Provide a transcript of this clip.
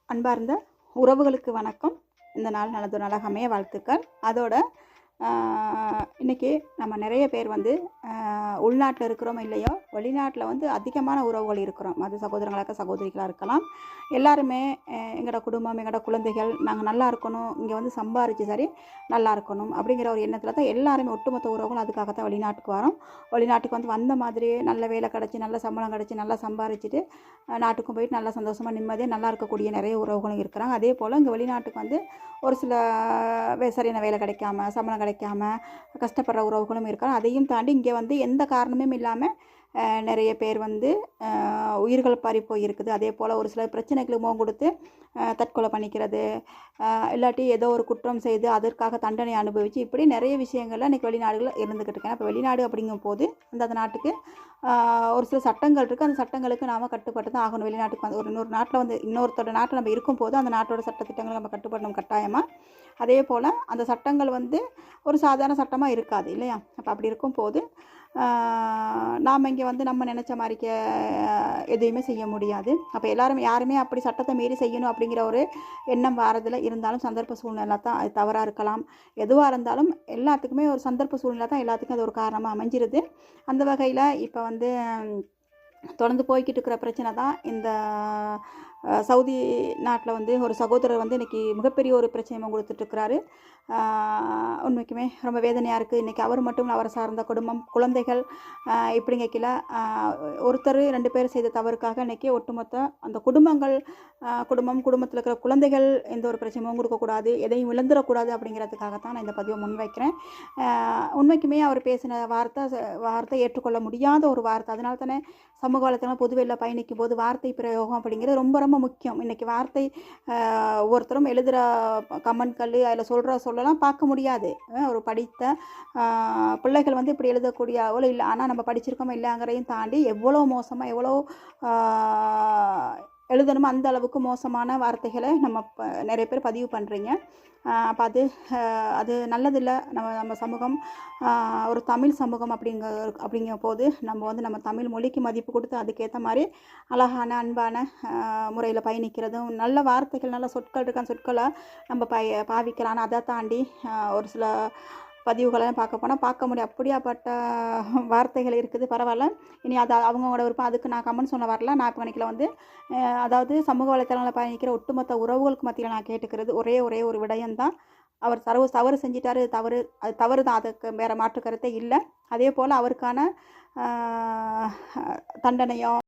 அன்பார்ந்த உறவுகளுக்கு வணக்கம். இந்த நாள் நல்லதொரு நாளாக அமைய வாழ்த்துக்கள். அதோட இன்றைக்கி நம்ம நிறைய பேர் உள்நாட்டில் இருக்கிறோமோ இல்லையோ, வெளிநாட்டில் அதிகமான உறவுகள் இருக்கிறோம். அது சகோதரங்களாக சகோதரிகளாக இருக்கலாம். எல்லாருமே எங்களோட குடும்பம், எங்களோட குழந்தைகள் நாங்கள் நல்லா இருக்கணும், இங்கே சம்பாரித்து சரி நல்லா இருக்கணும் அப்படிங்கிற ஒரு எண்ணத்தில் தான் எல்லாருமே ஒட்டுமொத்த உறவுகளும் அதுக்காகத்தான் வெளிநாட்டுக்கு வரோம். வெளிநாட்டுக்கு வந்த மாதிரியே நல்ல வேலை கிடச்சி, நல்ல சம்பளம் கிடச்சி, நல்லா சம்பாரிச்சுட்டு நாட்டுக்கும் போயிட்டு நல்லா சந்தோஷமாக நிம்மதியாக நல்லா இருக்கக்கூடிய நிறைய உறவுகளும் இருக்கிறாங்க. அதே போல் இங்கே வெளிநாட்டுக்கு ஒரு சில சரியான வேலை கிடைக்காம, சம்பளம் கிடைக்காம கஷ்டப்படுற உறவுகளும் இருக்காங்க. அதையும் தாண்டி இங்கே எந்த காரணமும் இல்லாமல் நிறைய பேர் உயிர்கள் பறி போயிருக்குது. அதே போல் ஒரு சில பிரச்சனைகளுக்கு முகம் கொடுத்து தற்கொலை பண்ணிக்கிறது, இல்லாட்டி ஏதோ ஒரு குற்றம் செய்து அதற்காக தண்டனை அனுபவித்து இப்படி நிறைய விஷயங்கள்லாம் இன்றைக்கி வெளிநாடுகளில் இருந்துக்கிட்டு இருக்கேன். இப்போ வெளிநாடு அப்படிங்கும் போது அந்த நாட்டுக்கு ஒரு சில சட்டங்கள் இருக்குது. அந்த சட்டங்களுக்கு நாம் கட்டுப்பட்டு தான் ஆகணும். வெளிநாட்டுக்கு ஒரு இன்னொரு நாட்டில் இன்னொருத்தோட நாட்டில் நம்ம இருக்கும்போது அந்த நாட்டோட சட்டத்திட்டங்களை நம்ம கட்டுப்படணும் கட்டாயமாக. அதே போல் அந்த சட்டங்கள் ஒரு சாதாரண சட்டமாக இருக்காது இல்லையா? அப்போ அப்படி இருக்கும்போது நாம் இங்கே நம்ம நினச்ச மாதிரிக்க எதையுமே செய்ய முடியாது. அப்போ யாருமே அப்படி சட்டத்தை மீறி செய்யணும் அப்படிங்கிற ஒரு எண்ணம் வாரதில் இருந்தாலும் சந்தர்ப்ப சூழ்நிலை தான் அது தவறாக இருக்கலாம். எதுவாக இருந்தாலும் எல்லாத்துக்குமே ஒரு சந்தர்ப்ப சூழ்நிலை தான் எல்லாத்துக்கும் அது ஒரு காரணமாக அமைஞ்சிருது. அந்த வகையில் இப்போ தொடர்ந்து போய்கிட்டு இருக்கிற பிரச்சனை தான் இந்த சவுதி நாட்டில் ஒரு சகோதரர் இன்றைக்கி மிகப்பெரிய ஒரு பிரச்சனையை கொடுத்துட்ருக்கிறாரு. உண்மைக்குமே ரொம்ப வேதனையாக இருக்குது. இன்றைக்கி அவர் மட்டும் அவரை சார்ந்த குடும்பம், குழந்தைகள் இப்படிங்கக்கில் ஒருத்தர் 2 பேர் செய்த தவறுக்காக இன்றைக்கி ஒட்டுமொத்த அந்த குடும்பத்தில் இருக்கிற குழந்தைகள் எந்த ஒரு பிரச்சனையும் கொடுக்கக்கூடாது, எதையும் இழந்துடக்கூடாது அப்படிங்கிறதுக்காகத்தான் நான் இந்த பதிவை முன்வைக்கிறேன். உண்மைக்குமே அவர் பேசின வார்த்தை ஏற்றுக்கொள்ள முடியாத ஒரு வார்த்தை. அதனால தானே சமூக வலைத்தளம் பொதுவெளியில் பயணிக்கும் போது வார்த்தை பிரயோகம் அப்படிங்கிறது ரொம்ப ரொம்ப முக்கியம். இன்றைக்கி வார்த்தை ஒவ்வொருத்தரும் எழுதுகிற கமெண்ட்கள் அதில் சொல்லலாம் பார்க்க முடியாது. ஒரு படித்த பிள்ளைகள் இப்படி எழுதக்கூடிய அவ்வளோ இல்லை. ஆனால் நம்ம படிச்சிருக்கோமோ இல்லைங்கிறதையும் தாண்டி எவ்வளோ மோசமாக எவ்வளோ எழுதணுமோ அந்த அளவுக்கு மோசமான வார்த்தைகளை நிறைய பேர் பதிவு பண்ணுறீங்க. அப்போ அது நல்லதில்லை. நம்ம சமூகம் ஒரு தமிழ் சமூகம் அப்படிங்கிற போது நம்ம தமிழ் மொழிக்கு மதிப்பு கொடுத்து அதுக்கேற்ற மாதிரி அழகான அன்பான முறையில் பயணிக்கிறதும், நல்ல வார்த்தைகள் நல்ல சொற்கள் இருக்கான சொற்களை நம்ம பாவிக்கலாம். ஆனால் அதை தாண்டி ஒரு சில பதிவுகளெல்லாம் பார்க்க முடியும். அப்படியாப்பட்ட வார்த்தைகள் இருக்குது. பரவாயில்ல, இனி அது அவங்களோட விருப்பம். அதுக்கு நான் கமெண்ட் சொல்ல வரல. நான் இப்போ கணக்கில் அதாவது சமூக வலைத்தளங்களில் பயணிக்கிற ஒட்டுமொத்த உறவுகளுக்கு மத்தியில் நான் கேட்டுக்கிறது ஒரே ஒரு விடயம்தான். அவர் தவறு செஞ்சிட்டாரு, அது தவறு தான், அதுக்கு வேறு மாற்று கருத்தே இல்லை. அதே போல் அவருக்கான தண்டனையோ